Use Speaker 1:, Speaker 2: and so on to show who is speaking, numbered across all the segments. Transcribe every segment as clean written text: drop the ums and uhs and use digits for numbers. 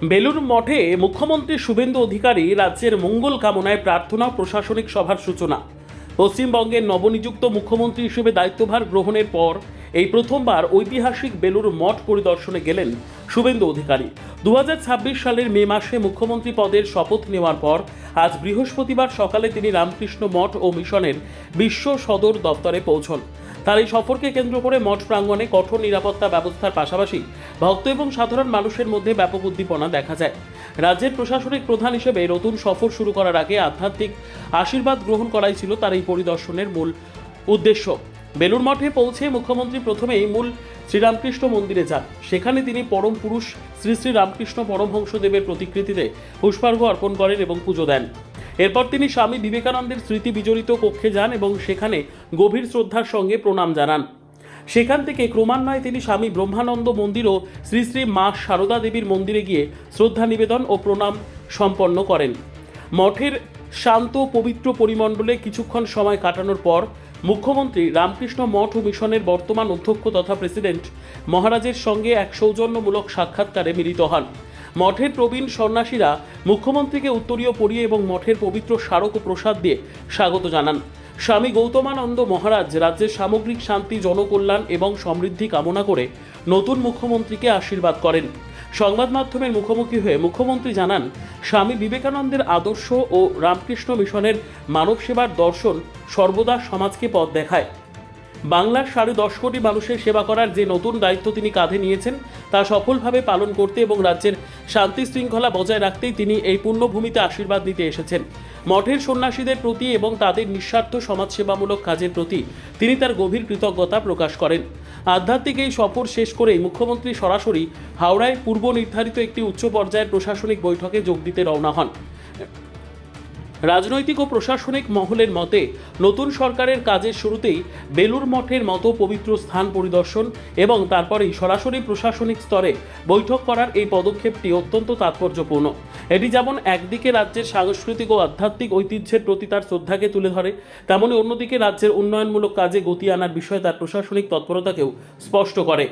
Speaker 1: বেলুর মঠে মুখ্যমন্ত্রী শুভেন্দু অধিকারী রাজ্যের মঙ্গল কামনায় প্রার্থনা ও প্রশাসনিক সভার সূচনা। পশ্চিমবঙ্গের নবনিযুক্ত মুখ্যমন্ত্রী হিসেবে দায়িত্বভার গ্রহণের পর এই প্রথমবার ঐতিহাসিক বেলুর মঠ পরিদর্শনে গেলেন শুভেন্দু অধিকারী। 2026 সালের মে মাসে মুখ্যমন্ত্রী পদের শপথ নেওয়ার পর আজ বৃহস্পতিবার সকালে তিনি রামকৃষ্ণ মঠ ও মিশনের বিশ্ব সদর দপ্তরে পৌঁছন। তার এই সফরকে কেন্দ্র করে মঠ প্রাঙ্গণে কঠোর নিরাপত্তা ব্যবস্থার পাশাপাশি ভক্ত এবং সাধারণ মানুষের মধ্যে ব্যাপক উদ্দীপনা দেখা যায়। রাজ্যের প্রশাসনিক প্রধান হিসেবে নতুন সফর শুরু করার আগে আধ্যাত্মিক আশীর্বাদ গ্রহণ করাই ছিল তার এই পরিদর্শনের মূল উদ্দেশ্য। বেলুর মঠে পৌঁছে মুখ্যমন্ত্রী প্রথমেই মূল শ্রীরামকৃষ্ণ মন্দিরে যান। সেখানে তিনি পরম পুরুষ শ্রী শ্রী রামকৃষ্ণ পরমহংসদেবের প্রতিকৃতিতে পুষ্পার্ঘ্য অর্পণ করেন এবং পুজো দেন। এরপর তিনি স্বামী বিবেকানন্দের স্মৃতি বিজড়িত কক্ষে যান এবং সেখানে গভীর শ্রদ্ধার সঙ্গে প্রণাম জানান। সেখান থেকে ক্রমান্বয়ে তিনি স্বামী ব্রহ্মানন্দ মন্দির ও শ্রী শ্রী মা সারদা দেবীর মন্দিরে গিয়ে শ্রদ্ধা নিবেদন ও প্রণাম সম্পন্ন করেন। মঠের শান্ত পবিত্র পরিমণ্ডলে কিছুক্ষণ সময় কাটানোর পর মুখ্যমন্ত্রী রামকৃষ্ণ মঠ ও মিশনের বর্তমান অধ্যক্ষ তথা প্রেসিডেন্ট মহারাজের সঙ্গে এক সৌজন্যমূলক সাক্ষাৎকারে মিলিত হন। মঠের প্রবীণ সন্ন্যাসীরা মুখ্যমন্ত্রীকে উত্তরীয় পরিয়ে এবং মঠের পবিত্র স্মারক ও প্রসাদ দিয়ে স্বাগত জানান। স্বামী গৌতমানন্দ মহারাজ রাজ্যের সামগ্রিক শান্তি, জনকল্যাণ এবং সমৃদ্ধি কামনা করে নতুন মুখ্যমন্ত্রীকে আশীর্বাদ করেন। সংবাদ মাধ্যমের মুখোমুখি হয়ে মুখ্যমন্ত্রী জানান, স্বামী বিবেকানন্দের আদর্শ ও রামকৃষ্ণ মিশনের মানব সেবার দর্শন সর্বদা সমাজকে পথ দেখায়। বাংলার 10.5 কোটি মানুষের সেবা করার যে নতুন দায়িত্ব তিনি কাঁধে নিয়েছেন তা সফলভাবে পালন করতে এবং রাজ্যের শান্তি শৃঙ্খলা বজায় রাখতেই তিনি এই পুণ্যভূমিতে আশীর্বাদ নিতে এসেছেন। মঠের সন্ন্যাসীদের প্রতি এবং তাদের নিঃস্বার্থ সমাজসেবামূলক কাজের প্রতি তিনি তার গভীর কৃতজ্ঞতা প্রকাশ করেন। আধ্যাত্মিক এই সফর শেষ করেই মুখ্যমন্ত্রী সরাসরি হাওড়ায় পূর্ব নির্ধারিত একটি উচ্চ পর্যায়ের প্রশাসনিক বৈঠকে যোগ দিতে রওনা হন। রাজনৈতিক ও প্রশাসনিক মহলের মতে নতুন সরকারের কাজের শুরুতেই বেলুর মঠের মতো পবিত্র স্থান পরিদর্শন এবং তারপরেই সরাসরি প্রশাসনিক স্তরে বৈঠক করার এই পদক্ষেপটি অত্যন্ত তাৎপর্যপূর্ণ। এটি যেমন একদিকে রাজ্যের সাংস্কৃতিক ও আধ্যাত্মিক ঐতিহ্যের প্রতি তার শ্রদ্ধাকে তুলে ধরে, তেমনি অন্যদিকে রাজ্যের উন্নয়নমূলক কাজে গতি আনার বিষয়ে তার প্রশাসনিক তৎপরতাকেও স্পষ্ট করে।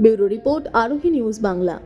Speaker 2: ব্যুরো রিপোর্ট, আরোহী নিউজ বাংলা।